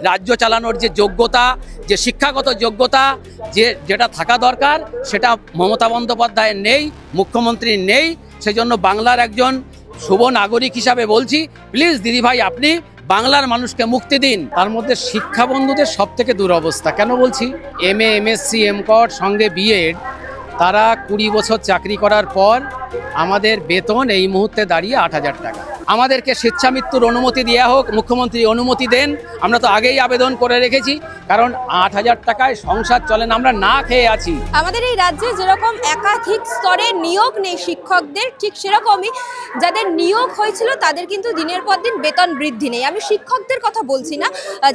রাজ্য চালানোর যে যোগ্যতা, যে শিক্ষাগত যোগ্যতা যেটা থাকা দরকার সেটা মমতা বন্দ্যোপাধ্যায়ের নেই, মুখ্যমন্ত্রীর নেই। সেজন্য বাংলার একজন শুভ নাগরিক হিসাবে বলছি, প্লিজ দিদিভাই আপনি বাংলার মানুষকে মুক্তি দিন। তার মধ্যে শিক্ষা বন্ধুদের সব থেকে দুরবস্থা। কেন বলছি? MA MSc MCOT সঙ্গে বিএড, তারা 20 বছর চাকরি করার পর আমাদের বেতন এই মুহূর্তে দাঁড়িয়ে 8,000 টাকা। আমাদেরকে স্বেচ্ছা মৃত্যুর অনুমতি দেওয়া হোক, মুখ্যমন্ত্রী অনুমতি দেন। আমরা তো আগেই আবেদন করে রেখেছি, কারণ 8,000 টাকায় সংসার চলে না, আমরা না খেয়ে আছি। আমাদের এই রাজ্যে যেরকম একাধিক স্তরে নিয়োগ নেই শিক্ষকদের, ঠিক সেরকমই যাদের নিয়োগ হয়েছিল তাদের কিন্তু দিনের পর দিন বেতন বৃদ্ধি নেই। আমি শিক্ষকদের কথা বলছি না,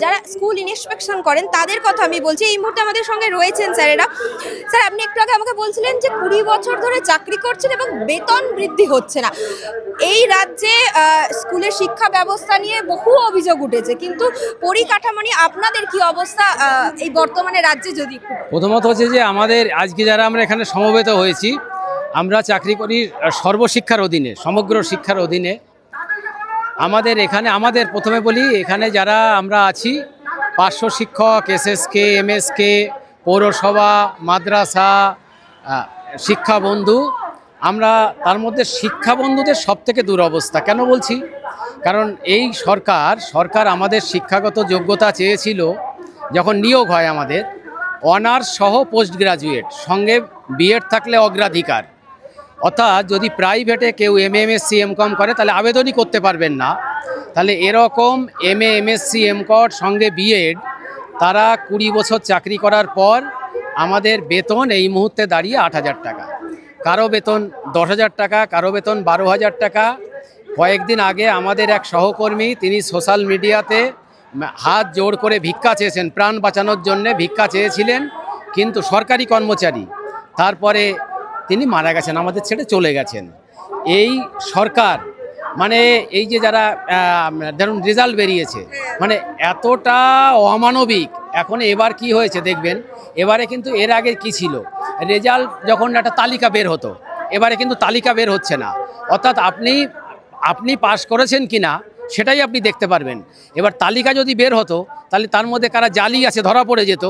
যারা স্কুল ইন্সপেকশন করেন তাদের কথা আমি বলছি। এই মুহূর্তে আমাদের সঙ্গে রয়েছেন স্যারেরা। স্যার, আপনি একটু আগে আমাকে বলছিলেন যে 20 বছর ধরে চাকরি করছেন এবং বেতন বৃদ্ধি হচ্ছে না। এই রাজ্যে স্কুলের শিক্ষা ব্যবস্থা নিয়ে বহু অভিযোগ উঠেছে, কিন্তু পরিকাঠামো নিয়ে আপনাদের কি অবস্থা এই বর্তমানে রাজ্যে? যদি প্রথমত হচ্ছে যে আমাদের আজকে যারা আমরা এখানে সমবেত হয়েছি, আমরা চাকরি করি সর্বশিক্ষার অধীনে, সমগ্র শিক্ষার অধীনে। আমাদের এখানে, আমাদের প্রথমে বলি, এখানে যারা আমরা আছি 500 শিক্ষক, SSK MSK, পৌরসভা, মাদ্রাসা, শিক্ষা বন্ধু, আমরা তার মধ্যে শিক্ষা বন্ধুদের সব থেকে দুরবস্থা। কেন বলছি? কারণ এই সরকার আমাদের শিক্ষাগত যোগ্যতা চেয়েছিল। যখন নিয়োগ হয় আমাদের অনার্স সহ পোস্ট গ্রাজুয়েট, সঙ্গে বিএড থাকলে অগ্রাধিকার। অর্থাৎ যদি প্রাইভেটে কেউ MA MSc MCOM করে তাহলে আবেদনই করতে পারবেন না। তাহলে এরকম MA MSc MCOT সঙ্গে বিএড, তারা 20 বছর চাকরি করার পর আমাদের বেতন এই মুহূর্তে দাঁড়িয়ে 8,000 টাকা। কারো বেতন 10,000 টাকা, কারো বেতন 12,000 টাকা। কয়েকদিন আগে আমাদের এক সহকর্মী, তিনি সোশ্যাল মিডিয়াতে হাত জোড় করে ভিক্ষা চেয়েছেন, প্রাণ বাঁচানোর জন্য ভিক্ষা চেয়েছিলেন, কিন্তু সরকারি কর্মচারী। তারপরে তিনি মারা গেছেন, আমাদের ছেড়ে চলে গেছেন। এই সরকার মানে এই যে যারা ধরুন রেজাল্ট বেরিয়েছে, মানে এতটা অমানবিক। এখন এবার কি হয়েছে দেখবেন, এবারে কিন্তু এর আগে কি ছিল, রেজাল্ট যখন একটা তালিকা বের হতো, এবারে কিন্তু তালিকা বের হচ্ছে না। অর্থাৎ আপনি পাস করেছেন কিনা সেটাই আপনি দেখতে পারবেন। এবার তালিকা যদি বের হতো তাহলে তার মধ্যে কারা জালি আছে ধরা পড়ে যেত।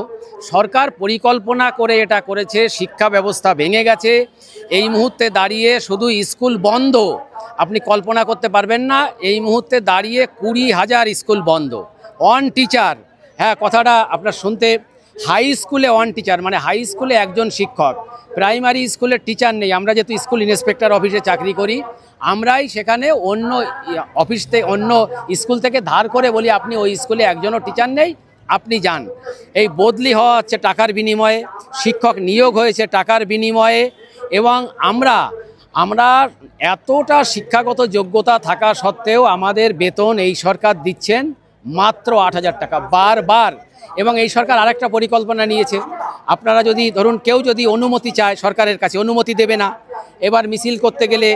সরকার পরিকল্পনা করে এটা করেছে, শিক্ষা ব্যবস্থা ভেঙে গেছে। এই মুহূর্তে দাঁড়িয়ে শুধু স্কুল বন্ধ, আপনি কল্পনা করতে পারবেন না। এই মুহূর্তে দাঁড়িয়ে 20,000 স্কুল বন্ধ। অন টিচার, হ্যাঁ কথাটা আপনার শুনতে, হাই স্কুলে অন টিচার, মানে হাই স্কুলে একজন শিক্ষক, প্রাইমারি স্কুলের টিচার নেই। আমরা যেহেতু স্কুল ইন্সপেক্টর অফিসে চাকরি করি, আমরাই সেখানে অন্য অফিস থেকে, অন্য স্কুল থেকে ধার করে বলি আপনি ওই স্কুলে একজনও টিচার নেই, আপনি যান। এই বদলি হওয়া হচ্ছে টাকার বিনিময়ে, শিক্ষক নিয়োগ হয়েছে টাকার বিনিময়ে। এবং আমরা এতটা শিক্ষাগত যোগ্যতা থাকা সত্ত্বেও আমাদের বেতন এই সরকার দিচ্ছেন মাত্র 8,000 টাকা বারবার। এবং এই সরকার আরেকটা পরিকল্পনা নিয়েছে, আপনারা যদি ধরুন কেউ যদি অনুমতি চায় সরকারের কাছে, অনুমতি দেবে না। এবার মিছিল করতে গেলে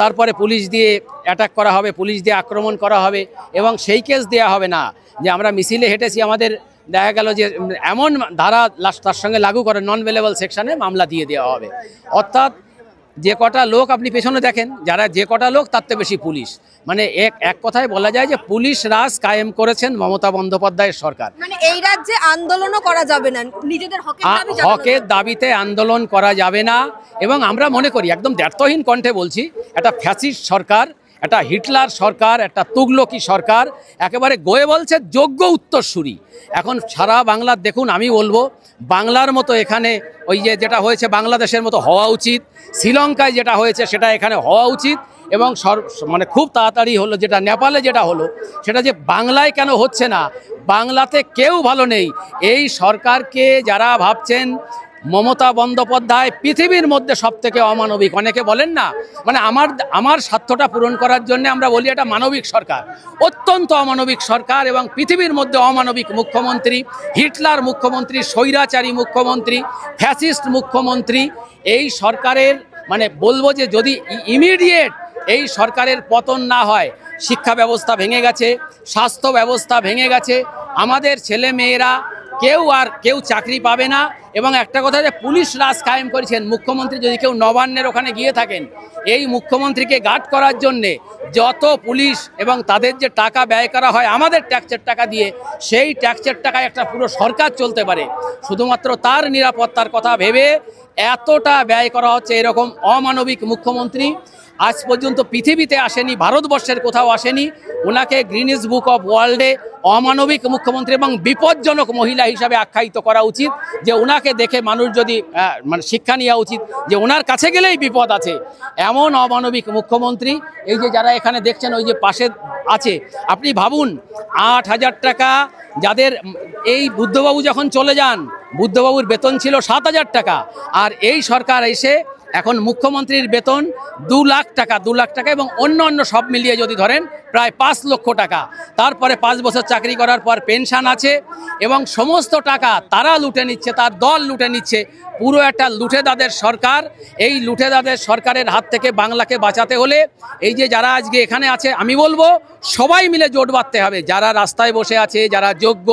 তারপরে পুলিশ দিয়ে অ্যাটাক করা হবে, পুলিশ দিয়ে আক্রমণ করা হবে, এবং সেই কেস দেয়া হবে না যে আমরা মিছিলে হেঁটেছি, আমাদের দেখা গেল যে এমন ধারা তার সঙ্গে লাগু করে নন অ্যাভেলেবল সেকশনে মামলা দিয়ে দেওয়া হবে। অর্থাৎ যে কটা লোক আপনি পেছনে দেখেন, যারা যে কটা লোক তার থেকে বেশি পুলিশ। মানে এক কথায় বলা যায় যে পুলিশ রাজ কায়েম করেছেন মমতা বন্দ্যোপাধ্যায়ের সরকার। মানে এই রাজ্যে আন্দোলনও করা যাবে না, নিজেদের হকের দাবিতে আন্দোলন করা যাবে না। এবং আমরা মনে করি, একদম দ্ব্যর্থহীন কণ্ঠে বলছি, একটা ফ্যাসিস্ট সরকার, একটা হিটলার সরকার, একটা তুগলকি সরকার, একেবারে গয়ে বলছে যোগ্য উত্তরসূরি। এখন সারা বাংলার দেখুন, আমি বলবো বাংলার মতো এখানে ওই যেটা হয়েছে বাংলাদেশের মতো হওয়া উচিত, শ্রীলঙ্কায় যেটা হয়েছে সেটা এখানে হওয়া উচিত। এবং মানে খুব তাড়াতাড়ি হলো, যেটা নেপালে যেটা হলো সেটা যে বাংলায় কেন হচ্ছে না, বাংলাতে কেউ ভালো নেই। এই সরকারকে যারা ভাবছেন মমতা বন্দ্যোপাধ্যায় পৃথিবীর মধ্যে সবথেকে অমানবিক, অনেকে বলেন না, মানে আমার স্বার্থটা পূরণ করার জন্য আমরা বলি এটা মানবিক সরকার, অত্যন্ত অমানবিক সরকার। এবং পৃথিবীর মধ্যে অমানবিক মুখ্যমন্ত্রী, হিটলার মুখ্যমন্ত্রী, স্বৈরাচারী মুখ্যমন্ত্রী, ফ্যাসিস্ট মুখ্যমন্ত্রী। এই সরকারের মানে বলবো যে যদি ইমিডিয়েট এই সরকারের পতন না হয়, শিক্ষা ব্যবস্থা ভেঙে গেছে, স্বাস্থ্য ব্যবস্থা ভেঙে গেছে, আমাদের ছেলে মেয়েরা কেউ চাকরি পাবে না। এবং একটা কথা যে পুলিশ রাজ কায়েম করেছেন। মুখ্যমন্ত্রী যদি কেউ নবান্নের ওখানে গিয়ে থাকেন, এই মুখ্যমন্ত্রীকে গার্ড করার জন্যে যত পুলিশ এবং তাদের যে টাকা ব্যয় করা হয় আমাদের ট্যাক্সের টাকা দিয়ে, সেই ট্যাক্সের টাকায় একটা পুরো সরকার চলতে পারে। শুধুমাত্র তার নিরাপত্তার কথা ভেবে এতটা ব্যয় করা হচ্ছে। এরকম অমানবিক মুখ্যমন্ত্রী আজ পর্যন্ত পৃথিবীতে আসেনি, ভারতবর্ষের কোথাও আসেনি। ওনাকে গ্রিনিস বুক অফ ওয়ার্ল্ডে অমানবিক মুখ্যমন্ত্রী এবং বিপজ্জনক মহিলা হিসাবে আখ্যায়িত করা উচিত। যে ওনাকে দেখে মানুষ যদি মানে শিক্ষা নেওয়া উচিত যে ওনার কাছে গেলেই বিপদ আছে। এমন অমানবিক মুখ্যমন্ত্রী এই যে যারা এখানে দেখছেন ওই যে পাশে আছে, আপনি ভাবুন 8,000 টাকা যাদের, এই বুদ্ধবাবু যখন চলে যান বুদ্ধবাবুর বেতন ছিল 7,000 টাকা, আর এই সরকার এসে এখন মুখ্যমন্ত্রীর বেতন 2 লাখ টাকা, 2 লাখ টাকা এবং অন্য সব মিলিয়ে যদি ধরেন প্রায় 5 লক্ষ টাকা। তারপরে 5 বছর চাকরি করার পর পেনশন আছে এবং সমস্ত টাকা তারা লুটে নিচ্ছে, তার দল লুটে নিচ্ছে। পুরো একটা লুটেদাদের সরকার। এই লুটেদাদের সরকারের হাত থেকে বাংলাকে বাঁচাতে হলে এই যে যারা আজকে এখানে আছে, আমি বলবো সবাই মিলে জোট বাঁধতে হবে। যারা রাস্তায় বসে আছে, যারা যোগ্য,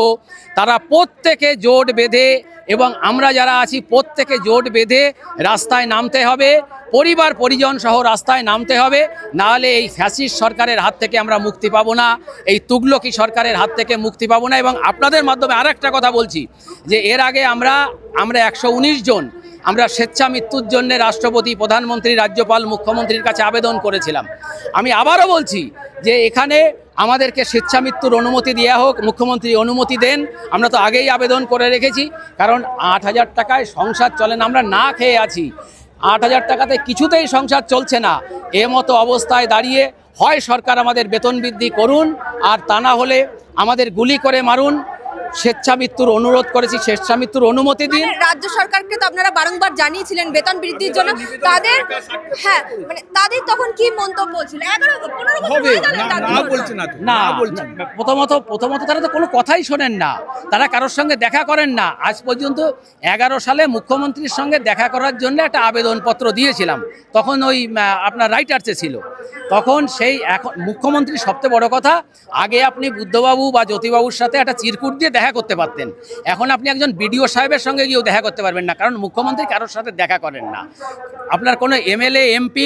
তারা প্রত্যেকে জোট বেঁধে, এবং আমরা যারা আছি প্রত্যেকে জোট বেঁধে রাস্তায় নামতে হবে, পরিবার পরিজন সহ রাস্তায় নামতে হবে। নাহলে এই ফ্যাসিস্ট সরকারের হাত থেকে আমরা মুক্তি পাবো না, এই তুগলকি সরকারের হাত থেকে মুক্তি পাবো না। এবং আপনাদের মাধ্যমে আরেকটা কথা বলছি যে এর আগে আমরা 119 জন আমরা স্বেচ্ছা মৃত্যুর জন্য রাষ্ট্রপতি, প্রধানমন্ত্রী, রাজ্যপাল, মুখ্যমন্ত্রীর কাছে আবেদন করেছিলাম। আমি আবারও বলছি যে এখানে আমাদেরকে স্বেচ্ছা মৃত্যুর অনুমতি দেওয়া হোক, মুখ্যমন্ত্রী অনুমতি দেন। আমরা তো আগেই আবেদন করে রেখেছি, কারণ 8,000 টাকায় সংসার চলে না, আমরা না খেয়ে আছি। 8,000 টাকাতে কিছুতেই সংসার চলছে না। মতো অবস্থায় দাঁড়িয়ে হয় সরকার আমাদের বেতন বৃদ্ধি করুন, আর তা না হলে আমাদের গুলি করে মারুন। স্বেচ্ছা মৃত্যুর অনুরোধ করেছি, স্বেচ্ছা মৃত্যুর অনুমতি দিন। রাজ্য সরকারকে তো আপনারা বারংবার জানিয়েছিলেন বেতন বৃদ্ধির জন্য, তাদের মানে তাদের তখন কি মন্তব্য ছিল? 11-15 বছর হয়ে গেল না, প্রথমত তারা তো কোনো কথাই শোনেন না, তারা কারোর সঙ্গে দেখা করেন না। আজ পর্যন্ত 11 সালে মুখ্যমন্ত্রীর সঙ্গে দেখা করার জন্য একটা আবেদনপত্র দিয়েছিলাম, তখন ওই আপনার রাইটার্সে ছিল। তখন সেই এখন মুখ্যমন্ত্রী সবচেয়ে বড় কথা, আগে আপনি বুদ্ধবাবু বা জ্যোতিবাবুর সাথে একটা চিরকুট দিয়ে দেখা করতে পারতেন, এখন আপনি একজন বিডিও সাহেবের সঙ্গে গিয়েও দেখা করতে পারবেন না, কারণ মুখ্যমন্ত্রী কারোর সাথে দেখা করেন না। আপনার কোনো এমএলএ, এমপি,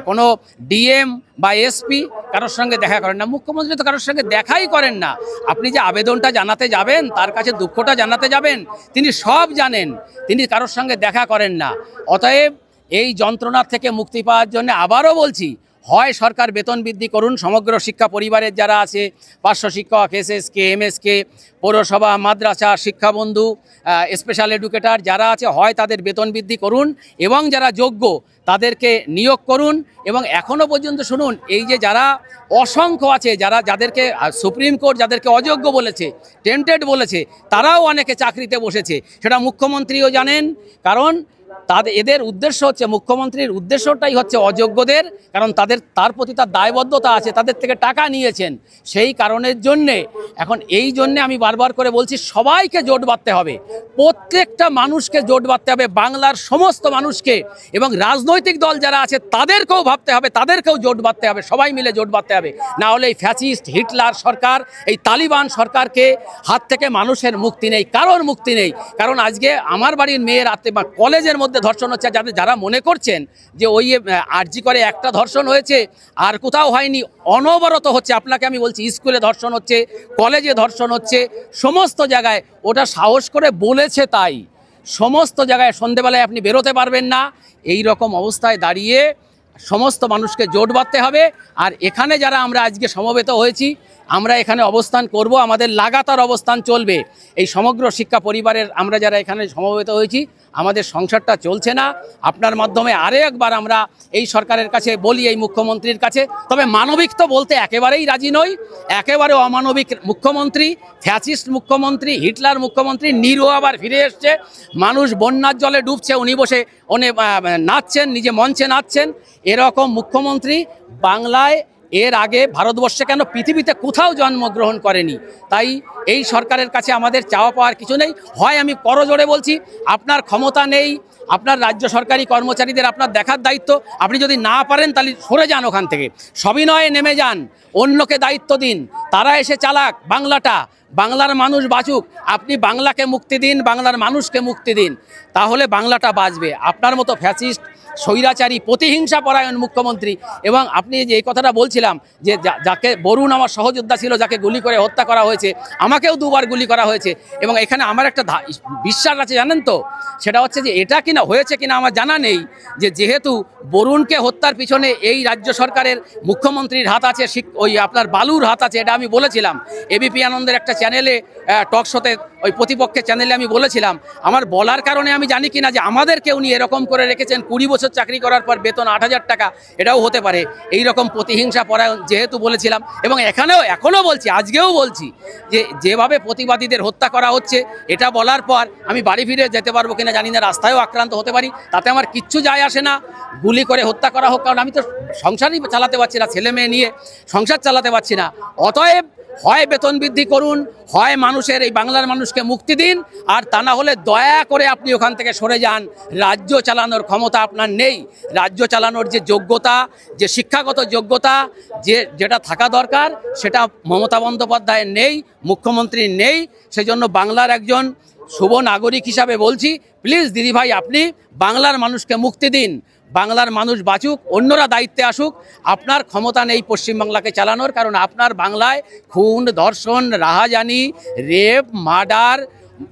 কোনো ডিএম বা এসপি কারোর সঙ্গে দেখা করেন না। মুখ্যমন্ত্রী তো কারোর সঙ্গে দেখাই করেন না। আপনি যে আবেদনটা জানাতে যাবেন, তার কাছে দুঃখটা জানাতে যাবেন, তিনি সব জানেন, তিনি কারোর সঙ্গে দেখা করেন না। অতএব এই যন্ত্রণার থেকে মুক্তি পাওয়ার জন্য আবারও বলছি, হয় সরকার বেতন বৃদ্ধি করুন, সমগ্র শিক্ষা পরিবারের যারা আছে, পার্শ্ব শিক্ষক, এসএসকে, এমএসকে, পৌরসভা, মাদ্রাসা, শিক্ষাবন্ধু, স্পেশাল এডুকেটর যারা আছে, হয় তাদের বেতন বৃদ্ধি করুন এবং যারা যোগ্য তাদেরকে নিয়োগ করুন। এবং এখনও পর্যন্ত শুনুন, এই যে যারা অসংখ্য আছে, যাদেরকে সুপ্রিম কোর্ট যাদেরকে অযোগ্য বলেছে, টেন্টেড বলেছে, তারাও অনেকে চাকরিতে বসেছে, সেটা মুখ্যমন্ত্রীও জানেন। কারণ এদের উদ্দেশ্য হচ্ছে, মুখ্যমন্ত্রীর উদ্দেশ্যটাই হচ্ছে অযোগ্যদের, কারণ তার প্রতি তার দায়বদ্ধতা আছে, তাদের থেকে টাকা নিয়েছেন। সেই কারণের জন্যে এখন এই জন্যে আমি বারবার করে বলছি, সবাইকে জোট বাঁধতে হবে, প্রত্যেকটা মানুষকে জোট বাঁধতে হবে, বাংলার সমস্ত মানুষকে, এবং রাজনৈতিক দল যারা আছে তাদেরকেও ভাবতে হবে, তাদেরকেও জোট বাঁধতে হবে, সবাই মিলে জোট বাঁধতে হবে। না হলে এই ফ্যাসিস্ট হিটলার সরকার, এই তালিবান সরকারকে হাত থেকে মানুষের মুক্তি নেই, কারোর মুক্তি নেই। কারণ আজকে আমার বাড়ির মেয়ের কলেজের মধ্যে ধর্ষণ হচ্ছে, যারা মনে করছেন যে ওই আরজি করে একটা ধর্ষণ হয়েছে আর কোথাও হয়নি, অনবরত হচ্ছে। আপনাকে আমি বলছি, স্কুলে ধর্ষণ হচ্ছে, কলেজে ধর্ষণ হচ্ছে, সমস্ত জায়গায়। ওটা সাহস করে বলেছে তাই, সমস্ত জায়গায় সন্ধেবেলায় আপনি বেরোতে পারবেন না। এই রকম অবস্থায় দাঁড়িয়ে সমস্ত মানুষকে জোট বাঁধতে হবে। আর এখানে যারা আমরা আজকে সমবেত হয়েছি, আমরা এখানে অবস্থান করব, আমাদের লাগাতার অবস্থান চলবে। এই সমগ্র শিক্ষা পরিবারের আমরা যারা এখানে সমবেত হয়েছি, আমাদের সংসারটা চলছে না। আপনার মাধ্যমে আরেকবার আমরা এই সরকারের কাছে বলি, এই মুখ্যমন্ত্রীর কাছে, তবে মানবিক তো বলতে একেবারেই রাজি নই, একেবারে অমানবিক মুখ্যমন্ত্রী, ফ্যাসিস্ট মুখ্যমন্ত্রী, হিটলার মুখ্যমন্ত্রী। নিরু আবার ফিরে এসছে, মানুষ বন্যার জলে ডুবছে, উনি বসে নাচছেন, নিজে মঞ্চে নাচছেন। এরকম মুখ্যমন্ত্রী বাংলায় এর আগে, ভারতবর্ষে কেন পৃথিবীতে কোথাও জন্মগ্রহণ করেনি। তাই এই সরকারের কাছে আমাদের চাওয়া পাওয়ার কিছু নেই। হয় আমি করজোড়ে বলছি, আপনার ক্ষমতা নেই, আপনার রাজ্য সরকারি কর্মচারীদের আপনার দেখার দায়িত্ব, আপনি যদি না পারেন তাহলে সরে যান ওখান থেকে, সবিনয়ে নেমে যান, অন্যকে দায়িত্ব দিন, তারা এসে চালাক বাংলাটা। বাংলার মানুষ বাঁচুক, আপনি বাংলাকে মুক্তি দিন, বাংলার মানুষকে মুক্তি দিন, তাহলে বাংলাটা বাঁচবে। আপনার মতো ফ্যাসিস্ট, স্বৈরাচারী, প্রতিহিংসা পরায়ণ মুখ্যমন্ত্রী, এবং আপনি যে এই কথাটা বলছিলাম যে যাকে বরুণ আমার সহযোদ্ধা ছিল, যাকে গুলি করে হত্যা করা হয়েছে, আমাকেও 2 বার গুলি করা হয়েছে, এবং এখানে আমার একটা বিশ্বাস আছে জানেন তো, সেটা হচ্ছে যে এটা কিনা হয়েছে কিনা আমার জানা নেই, যে যেহেতু বরুণকে হত্যার পিছনে এই রাজ্য সরকারের মুখ্যমন্ত্রীর হাত আছে, ওই আপনার বালুর হাত আছে, এটা আমি বলেছিলাম এবিপি আনন্দের একটা চ্যানেলে, টক শোতে, ওই প্রতিপক্ষের চ্যানেলে আমি বলেছিলাম। আমার বলার কারণে আমি জানি কিনা যে আমাদেরকে উনি এরকম করে রেখেছেন, 20 বছর চাকরি করার পর বেতন 8,000 টাকা, এটাও হতে পারে। এই রকম প্রতিহিংসা পরায়ণ যেহেতু বলেছিলাম, এবং এখনও বলছি, আজকেও বলছি, যে যেভাবে প্রতিবাদীদের হত্যা করা হচ্ছে, এটা বলার পর আমি বাড়ি ফিরে যেতে পারবো কিনা জানি না, রাস্তায়ও আক্রান্ত হতে পারি, তাতে আমার কিচ্ছু যায় আসে না। গুলি করে হত্যা করা হোক, কারণ আমি তো সংসারই চালাতে পারছি না, ছেলে মেয়ে নিয়ে সংসার চালাতে পারছি না। অতএব হয় বেতন বৃদ্ধি করুন, হয় মানুষের, এই বাংলার মানুষকে মুক্তি দিন, আর তা না হলে দয়া করে আপনি ওখান থেকে সরে যান। রাজ্য চালানোর ক্ষমতা আপনার নেই, রাজ্য চালানোর যে যোগ্যতা, যে শিক্ষাগত যোগ্যতা, যেটা থাকা দরকার, সেটা মমতা বন্দ্যোপাধ্যায়ের নেই, মুখ্যমন্ত্রীর নেই। সেজন্য বাংলার একজন শুভ নাগরিক হিসাবে বলছি, প্লিজ দিদিভাই, আপনি বাংলার মানুষকে মুক্তি দিন, বাংলার মানুষ বাঁচুক, অন্যরা দায়িত্বে আসুক। আপনার ক্ষমতা নেই পশ্চিমবাংলাকে চালানোর, কারণ আপনার বাংলায় খুন, ধর্ষণ, রাহাজানি, রেপ, মার্ডার,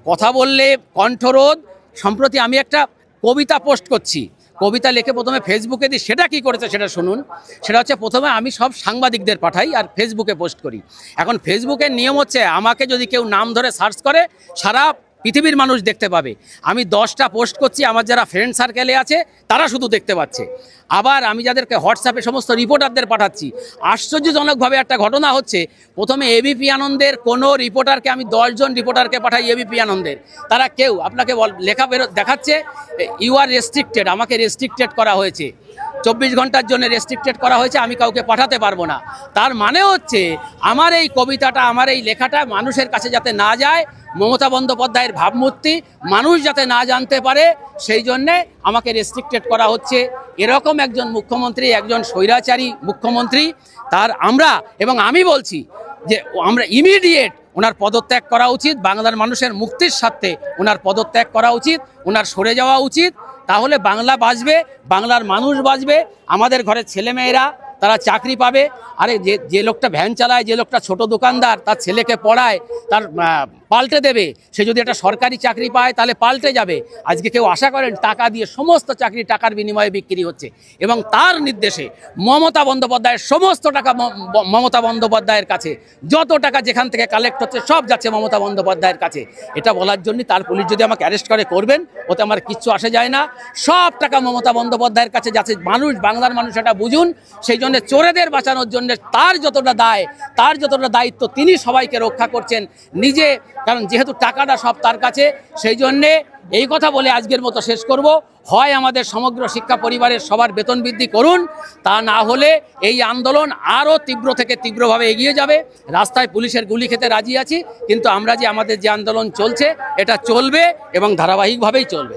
কথা বললে কণ্ঠরোধ। সম্প্রতি আমি একটা কবিতা পোস্ট করছি, কবিতা লিখে প্রথমে ফেসবুকে দিই, সেটা কি করেছে সেটা শুনুন। সেটা হচ্ছে, প্রথমে আমি সব সাংবাদিকদের পাঠাই আর ফেসবুকে পোস্ট করি। এখন ফেসবুকের নিয়ম হচ্ছে, আমাকে যদি কেউ নাম ধরে সার্চ করে, সারা পৃথিবীর মানুষ দেখতে পাবে। আমি 10টা পোস্ট করছি, আমার যারা ফ্রেন্ড সার্কেলে আছে তারা শুধু দেখতে পাচ্ছে। আবার আমি যাদেরকে হোয়াটসঅ্যাপে সমস্ত রিপোর্টারদের পাঠাচ্ছি, আশ্চর্যজনকভাবে একটা ঘটনা হচ্ছে, প্রথমে এবিপি আনন্দের কোনো রিপোর্টারকে, আমি 10 জন রিপোর্টারকে পাঠাই এবিপি আনন্দের, তারা কেউ আপনাকে লেখা দেখাচ্ছে ইউ আর রেস্ট্রিক্টেড, আমাকে রেস্ট্রিক্টেড করা হয়েছে, 24 ঘন্টার জন্য রেস্ট্রিক্টেড করা হয়েছে, আমি কাউকে পাঠাতে পারবো না। তার মানে হচ্ছে, আমার এই কবিতাটা, আমার এই লেখাটা মানুষের কাছে যাতে না যায়, মমতা বন্দ্যোপাধ্যায়ের ভাবমূর্তি মানুষ যাতে না জানতে পারে, সেই জন্যে আমাকে রেস্ট্রিক্টেড করা হচ্ছে। এরকম একজন মুখ্যমন্ত্রী, একজন স্বৈরাচারী মুখ্যমন্ত্রী, তার আমরা, এবং আমি বলছি যে আমরা ইমিডিয়েট ওনার পদত্যাগ করা উচিত, বাংলার মানুষের মুক্তির স্বার্থে ওনার পদত্যাগ করা উচিত, ওনার সরে যাওয়া উচিত। তাহলে বাংলা বাঁচবে, বাংলার মানুষ বাঁচবে, আমাদের ঘরের ছেলেমেয়েরা তারা চাকরি পাবে। আরে যে লোকটা ভ্যান চালায়, যে লোকটা ছোট দোকানদার, তার ছেলেকে পড়ায়, তার পাল্টে দেবে, সে যদি একটা সরকারি চাকরি পায় তাহলে পাল্টে যাবে। আজকে কেউ আশা করেন টাকা দিয়ে সমস্ত চাকরি টাকার বিনিময়ে বিক্রি হচ্ছে, এবং তার নির্দেশে মমতা বন্দ্যোপাধ্যায়ের সমস্ত টাকা মমতা বন্দ্যোপাধ্যায়ের কাছে, যত টাকা যেখান থেকে কালেক্ট হচ্ছে সব যাচ্ছে মমতা বন্দ্যোপাধ্যায়ের কাছে। এটা বলার জন্য তার পুলিশ যদি আমাকে অ্যারেস্ট করে করবেন, ওতে আমার কিচ্ছু আসে যায় না। সব টাকা মমতা বন্দ্যোপাধ্যায়ের কাছে যাচ্ছে, মানুষ, বাংলার মানুষ এটা বুঝুন। সেই জন্য চোরেদের বাঁচানোর জন্য তার যতটা দায়, তার যতটা দায়িত্ব, তিনি সবাইকে রক্ষা করছেন নিজে, কারণ যেহেতু টাকাটা সব তার কাছে। সেই জন্যে এই কথা বলে আজকের মতো শেষ করব, হয় আমাদের সমগ্র শিক্ষা পরিবারের সবার বেতন বৃদ্ধি করুন, তা না হলে এই আন্দোলন আরও তীব্র থেকে তীব্রভাবে এগিয়ে যাবে। রাস্তায় পুলিশের গুলি খেতে রাজি আছি, কিন্তু আমরা যে আমাদের যে আন্দোলন চলছে, এটা চলবে এবং ধারাবাহিকভাবেই চলবে।